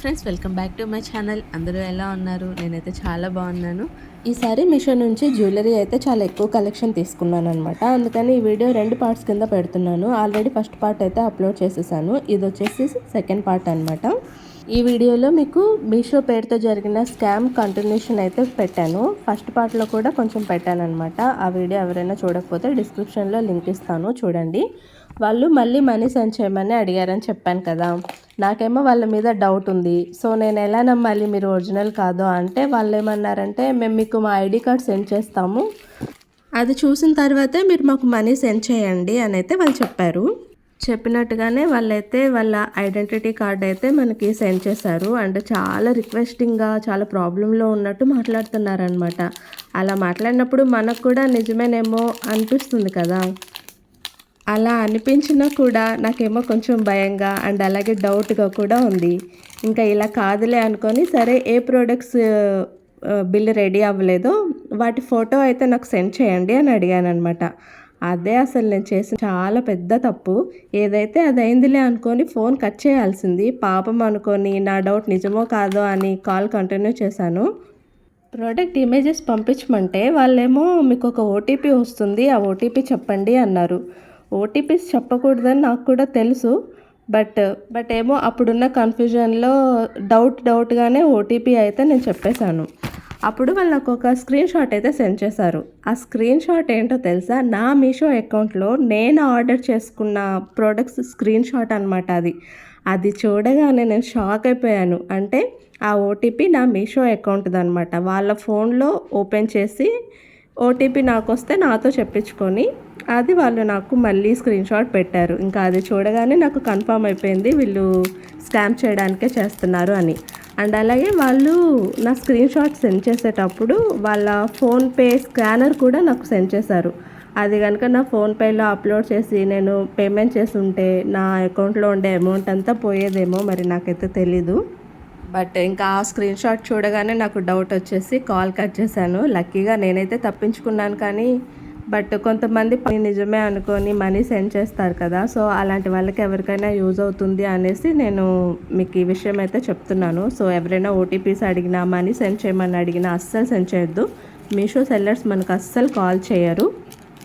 Friends, welcome back to my channel. అందరూ ఎలా ఉన్నారు? నేనైతే చాలా బాగున్నాను. ఈసారి మీషో నుంచి జ్యువెలరీ అయితే చాలా ఎక్కువ కలెక్షన్ తీసుకున్నాను అనమాట. అందుకని ఈ వీడియో 2 పార్ట్స్ కింద పెడుతున్నాను. ఆల్రెడీ ఫస్ట్ పార్ట్ అయితే అప్లోడ్ చేసేసాను. ఇది వచ్చేసి సెకండ్ పార్ట్ అనమాట. ఈ వీడియోలో మీకు మీషో పేరుతో జరిగిన స్కామ్ కంటిన్యూషన్ అయితే పెట్టాను. ఫస్ట్ పార్ట్లో కూడా కొంచెం పెట్టాను అనమాట. ఆ వీడియో ఎవరైనా చూడకపోతే డిస్క్రిప్షన్లో లింక్ ఇస్తాను, చూడండి. వాళ్ళు మళ్ళీ మనీ సెండ్ చేయమని అడిగారని చెప్పాను కదా. నాకేమో వాళ్ళ మీద డౌట్ ఉంది. సో నేను ఎలా నమ్మాలి మీరు ఒరిజినల్ కాదో అంటే వాళ్ళు ఏమన్నారంటే, మేము మీకు మా ఐడి కార్డ్ సెండ్ చేస్తాము, అది చూసిన తర్వాతే మీరు మాకు మనీ సెండ్ చేయండి అని అయితే వాళ్ళు చెప్పారు. చెప్పినట్టుగానే వాళ్ళైతే వాళ్ళ ఐడెంటిటీ కార్డ్ అయితే మనకి సెండ్ చేశారు. అండ్ చాలా రిక్వెస్టింగ్గా, చాలా ప్రాబ్లంలో ఉన్నట్టు మాట్లాడుతున్నారనమాట. అలా మాట్లాడినప్పుడు మనకు కూడా నిజమేనేమో అనిపిస్తుంది కదా. అలా అనిపించినా కూడా నాకేమో కొంచెం భయంగా అండ్ అలాగే డౌట్గా కూడా ఉంది. ఇంకా ఇలా కాదులే అనుకొని, సరే ఏ ప్రోడక్ట్స్ బిల్ రెడీ అవ్వలేదో వాటి ఫోటో అయితే నాకు సెండ్ చేయండి అని అడిగాను అనమాట. అదే అసలు నేను చేసిన చాలా పెద్ద తప్పు. ఏదైతే అది అయిందిలే అనుకొని ఫోన్ కట్ చేయాల్సింది. పాపం అనుకొని నా డౌట్ నిజమో కాదో అని కాల్ కంటిన్యూ చేశాను. ప్రోడక్ట్ ఇమేజెస్ పంపించమంటే వాళ్ళేమో మీకు ఒక ఓటీపీ వస్తుంది, ఆ ఓటీపీ చెప్పండి అన్నారు. ఓటీపీస్ చెప్పకూడదని నాకు కూడా తెలుసు. బట్ ఏమో అప్పుడున్న కన్ఫ్యూజన్లో డౌట్గానే ఓటీపీ అయితే నేను చెప్పేశాను. అప్పుడు వాళ్ళు నాకు ఒక స్క్రీన్ షాట్ అయితే సెండ్ చేశారు. ఆ స్క్రీన్ షాట్ ఏంటో తెలుసా? నా మీషో అకౌంట్లో నేను ఆర్డర్ చేసుకున్న ప్రోడక్ట్స్ స్క్రీన్ షాట్ అనమాట. అది చూడగానే నేను షాక్ అయిపోయాను. అంటే ఆ ఓటీపీ నా మీషో అకౌంట్ది అనమాట. వాళ్ళ ఫోన్లో ఓపెన్ చేసి ఓటీపీ నాకు వస్తే నాతో చెప్పించుకొని అది వాళ్ళు నాకు మళ్ళీ స్క్రీన్ షాట్ పెట్టారు. ఇంకా అది చూడగానే నాకు కన్ఫర్మ్ అయిపోయింది వీళ్ళు స్కామ్ చేయడానికే చేస్తున్నారు అని. అండ్ అలాగే వాళ్ళు నా స్క్రీన్ షాట్ సెండ్ చేసేటప్పుడు వాళ్ళ ఫోన్పే స్కానర్ కూడా నాకు సెండ్ చేశారు. అది కనుక నా ఫోన్పేలో అప్లోడ్ చేసి నేను పేమెంట్ చేసి ఉంటే నా అకౌంట్లో ఉండే అమౌంట్ అంతా పోయేదేమో, మరి నాకైతే తెలీదు. బట్ ఇంకా ఆ స్క్రీన్ షాట్ చూడగానే నాకు డౌట్ వచ్చేసి కాల్ కట్ చేశాను. లక్కీగా నేనైతే తప్పించుకున్నాను. కానీ కొంతమంది నిజమే అనుకొని మనీ సెండ్ చేస్తారు కదా. సో అలాంటి వాళ్ళకి ఎవరికైనా యూజ్ అవుతుంది అనేసి నేను మీకు ఈ విషయం అయితే చెప్తున్నాను. సో ఎవరైనా ఓటీపీస్ అడిగినా, మనీ సెండ్ చేయమని అడిగినా అస్సలు సెండ్ చేయొద్దు. మీషో సెల్లర్స్ మనకు అస్సలు కాల్ చేయరు.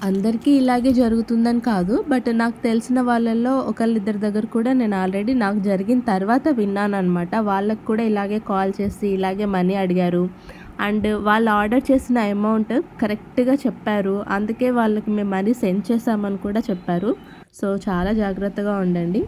అందరికీ ఇలాగే జరుగుతుందని కాదు, బట్ నాకు తెలిసిన వాళ్ళల్లో ఒకళ్ళిద్దరి దగ్గర కూడా నేను ఆల్రెడీ నాకు జరిగిన తర్వాత విన్నాను అనమాట. వాళ్ళకి కూడా ఇలాగే కాల్ చేసి ఇలాగే మనీ అడిగారు. అండ్ వాళ్ళు ఆర్డర్ చేసిన అమౌంట్ కరెక్ట్గా చెప్పారు. అందుకే వాళ్ళకి మేము మనీ సెండ్ చేసామని కూడా చెప్పారు. సో చాలా జాగ్రత్తగా ఉండండి.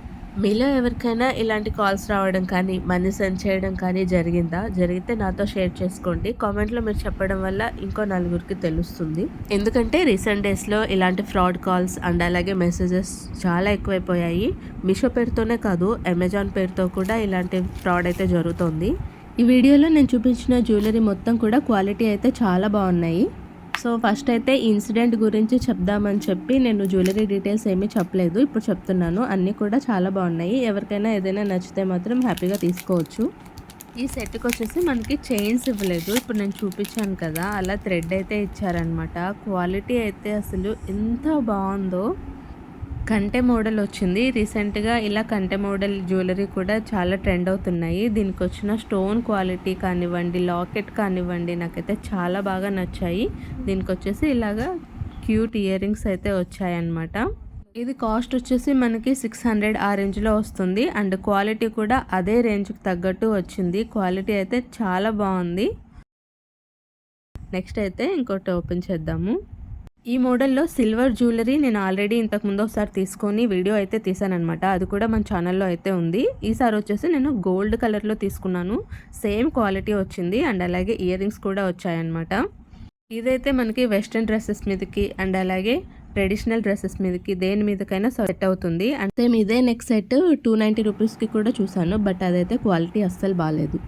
మీలో ఎవరికైనా ఇలాంటి కాల్స్ రావడం కానీ, మనీ సెండ్ చేయడం కానీ జరిగితే నాతో షేర్ చేసుకోండి. కామెంట్లో మీరు చెప్పడం వల్ల ఇంకో నలుగురికి తెలుస్తుంది. ఎందుకంటే రీసెంట్ డేస్లో ఇలాంటి ఫ్రాడ్ కాల్స్ అండ్ అలాగే మెసేజెస్ చాలా ఎక్కువైపోయాయి. మీషో పేరుతోనే కాదు, అమెజాన్ పేరుతో కూడా ఇలాంటి ఫ్రాడ్ అయితే జరుగుతుంది. ఈ వీడియోలో నేను చూపించిన జ్యువెలరీ మొత్తం కూడా క్వాలిటీ అయితే చాలా బాగున్నాయి. సో ఫస్ట్ అయితే ఇన్సిడెంట్ గురించి చెప్దామని చెప్పి నేను జ్యువెలరీ డీటెయిల్స్ ఏమీ చెప్పలేదు, ఇప్పుడు చెప్తున్నాను. అన్నీ కూడా చాలా బాగున్నాయి. ఎవరికైనా ఏదైనా నచ్చితే మాత్రం హ్యాపీగా తీసుకోవచ్చు. ఈ సెట్కి వచ్చేసి మనకి చైన్స్ ఇవ్వలేదు. ఇప్పుడు నేను చూపించాను కదా, అలా థ్రెడ్ అయితే ఇచ్చారనమాట. క్వాలిటీ అయితే అసలు ఎంత బాగుందో. కంటె మోడల్ వచ్చింది రీసెంట్గా. ఇలా కంటె మోడల్ జ్యువెలరీ కూడా చాలా ట్రెండ్ అవుతున్నాయి. దీనికి వచ్చిన స్టోన్ క్వాలిటీ కానివ్వండి, లాకెట్ కానివ్వండి, నాకైతే చాలా బాగా నచ్చాయి. దీనికి వచ్చేసి ఇలాగా క్యూట్ ఇయర్ రింగ్స్ అయితే వచ్చాయన్నమాట. ఇది కాస్ట్ వచ్చేసి మనకి 600 ఆ రేంజ్లో వస్తుంది. అండ్ క్వాలిటీ కూడా అదే రేంజ్కి తగ్గట్టు వచ్చింది. క్వాలిటీ అయితే చాలా బాగుంది. నెక్స్ట్ అయితే ఇంకోటి ఓపెన్ చేద్దాము. ఈ మోడల్లో సిల్వర్ జ్యువెలరీ నేను ఆల్రెడీ ఇంతకుముందు ఒకసారి తీసుకొని వీడియో అయితే తీసానమాట. అది కూడా మన ఛానల్లో అయితే ఉంది. ఈసారి వచ్చేసి నేను గోల్డ్ కలర్లో తీసుకున్నాను. సేమ్ క్వాలిటీ వచ్చింది అండ్ అలాగే ఇయర్ రింగ్స్ కూడా వచ్చాయన్నమాట. ఇదైతే మనకి వెస్ట్రన్ డ్రెస్సెస్ మీదకి అండ్ అలాగే ట్రెడిషనల్ డ్రెస్సెస్ మీదకి దేని మీదకైనా సెట్ అవుతుంది. అండ్ సేమ్ ఇదే నెక్ సెట్ 290 రూపీస్కి కూడా చూసాను. బట్ అదైతే క్వాలిటీ అస్సలు బాగాలేదు.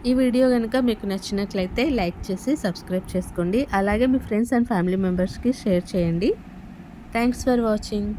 ఈ వీడియో కనుక మీకు నచ్చినట్లయితే లైక్ చేసి సబ్స్క్రైబ్ చేసుకోండి. అలాగే మీ ఫ్రెండ్స్ అండ్ ఫ్యామిలీ మెంబర్స్కి షేర్ చేయండి. Thanks for watching.